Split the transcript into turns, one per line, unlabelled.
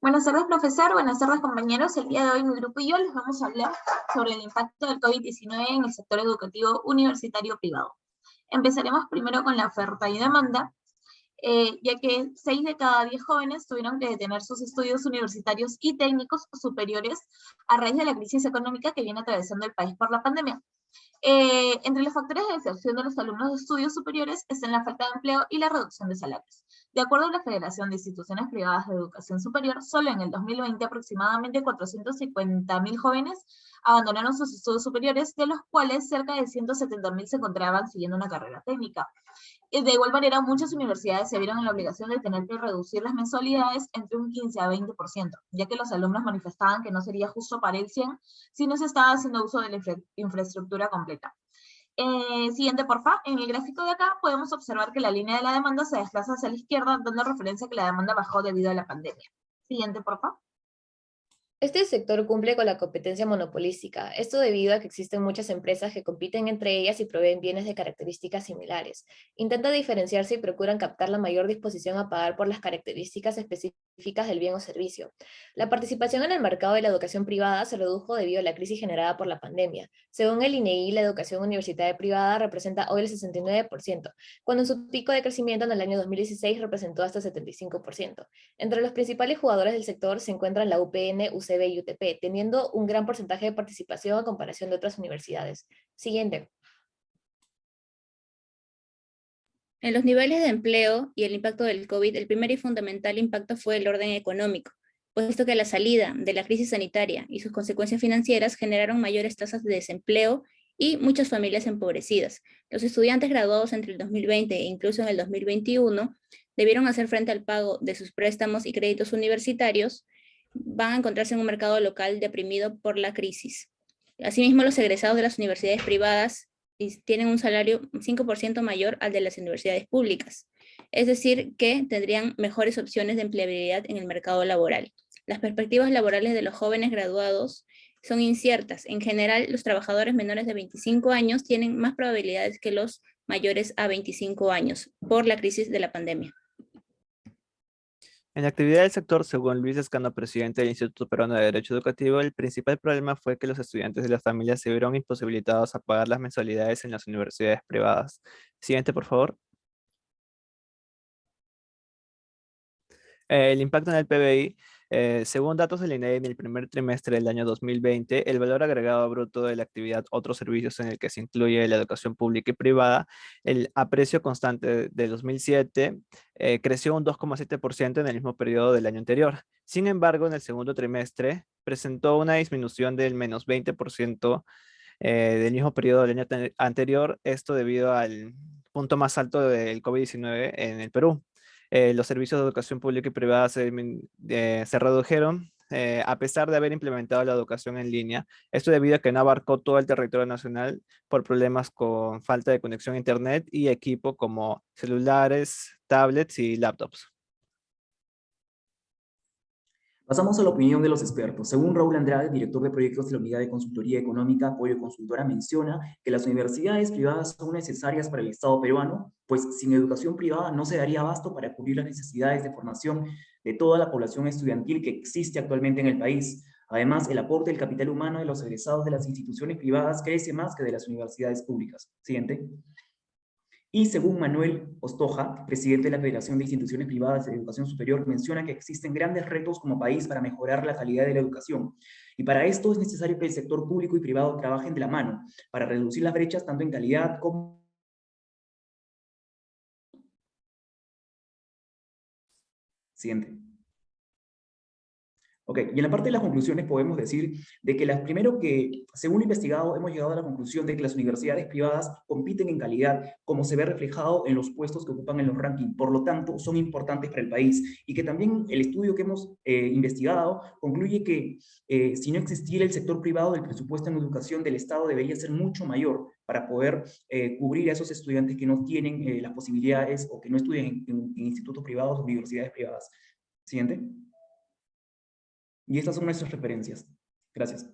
Buenas tardes, profesor. Buenas tardes, compañeros. El día de hoy mi grupo y yo les vamos a hablar sobre el impacto del COVID-19 en el sector educativo universitario privado. Empezaremos primero con la oferta y demanda, ya que 6 de cada 10 jóvenes tuvieron que detener sus estudios universitarios y técnicos superiores a raíz de la crisis económica que viene atravesando el país por la pandemia. Entre los factores de deserción de los alumnos de estudios superiores están la falta de empleo y la reducción de salarios. De acuerdo a la Federación de Instituciones Privadas de Educación Superior, solo en el 2020 aproximadamente 450.000 jóvenes abandonaron sus estudios superiores, de los cuales cerca de 170.000 se encontraban siguiendo una carrera técnica. De igual manera, muchas universidades se vieron en la obligación de tener que reducir las mensualidades entre un 15 a 20%, ya que los alumnos manifestaban que no sería justo para el 100 si no se estaba haciendo uso de la infraestructura completa. Siguiente, porfa. En el gráfico de acá podemos observar que la línea de la demanda se desplaza hacia la izquierda, dando referencia a que la demanda bajó debido a la pandemia. Siguiente, porfa.
Este sector cumple con la competencia monopolística, esto debido a que existen muchas empresas que compiten entre ellas y proveen bienes de características similares. Intentan diferenciarse y procuran captar la mayor disposición a pagar por las características específicas del bien o servicio. La participación en el mercado de la educación privada se redujo debido a la crisis generada por la pandemia. Según el INEI, la educación universitaria privada representa hoy el 69%, cuando en su pico de crecimiento en el año 2016 representó hasta el 75%. Entre los principales jugadores del sector se encuentran la UPN, UCB y UTP, teniendo un gran porcentaje de participación a comparación de otras universidades. Siguiente.
En los niveles de empleo y el impacto del COVID, el primer y fundamental impacto fue el orden económico, puesto que la salida de la crisis sanitaria y sus consecuencias financieras generaron mayores tasas de desempleo y muchas familias empobrecidas. Los estudiantes graduados entre el 2020 e incluso en el 2021 debieron hacer frente al pago de sus préstamos y créditos universitarios. Van a encontrarse en un mercado local deprimido por la crisis. Asimismo, los egresados de las universidades privadas tienen un salario 5% mayor al de las universidades públicas. Es decir, que tendrían mejores opciones de empleabilidad en el mercado laboral. Las perspectivas laborales de los jóvenes graduados son inciertas. En general, los trabajadores menores de 25 años tienen más probabilidades que los mayores a 25 años por la crisis de la pandemia.
En la actividad del sector, según Luis Escano, presidente del Instituto Peruano de Derecho Educativo, el principal problema fue que los estudiantes y las familias se vieron imposibilitados a pagar las mensualidades en las universidades privadas. Siguiente, por favor. El impacto en el PBI. Según datos del INEGI en el primer trimestre del año 2020, el valor agregado bruto de la actividad otros servicios en el que se incluye la educación pública y privada, el aprecio constante de 2007, creció un 2,7% en el mismo periodo del año anterior. Sin embargo, en el segundo trimestre presentó una disminución del menos 20% del mismo periodo del año anterior, esto debido al punto más alto del COVID-19 en el Perú. Los servicios de educación pública y privada se redujeron a pesar de haber implementado la educación en línea. Esto debido a que no abarcó todo el territorio nacional por problemas con falta de conexión a internet y equipo como celulares, tablets y laptops.
Pasamos a la opinión de los expertos. Según Raúl Andrade, director de proyectos de la Unidad de Consultoría Económica, Apoyo Consultora, menciona que las universidades privadas son necesarias para el Estado peruano, pues sin educación privada no se daría abasto para cubrir las necesidades de formación de toda la población estudiantil que existe actualmente en el país. Además, el aporte del capital humano de los egresados de las instituciones privadas crece más que de las universidades públicas. Siguiente. Y según Manuel Ostoja, presidente de la Federación de Instituciones Privadas de Educación Superior, menciona que existen grandes retos como país para mejorar la calidad de la educación. Y para esto es necesario que el sector público y privado trabajen de la mano para reducir las brechas tanto en calidad como... Siguiente. Ok, y en la parte de las conclusiones podemos decir de que primero que, según lo investigado, hemos llegado a la conclusión de que las universidades privadas compiten en calidad, como se ve reflejado en los puestos que ocupan en los rankings, por lo tanto, son importantes para el país, y que también el estudio que hemos investigado concluye que si no existiera el sector privado, el presupuesto en educación del Estado debería ser mucho mayor para poder cubrir a esos estudiantes que no tienen las posibilidades o que no estudian en institutos privados o universidades privadas. Siguiente. Y estas son nuestras referencias. Gracias.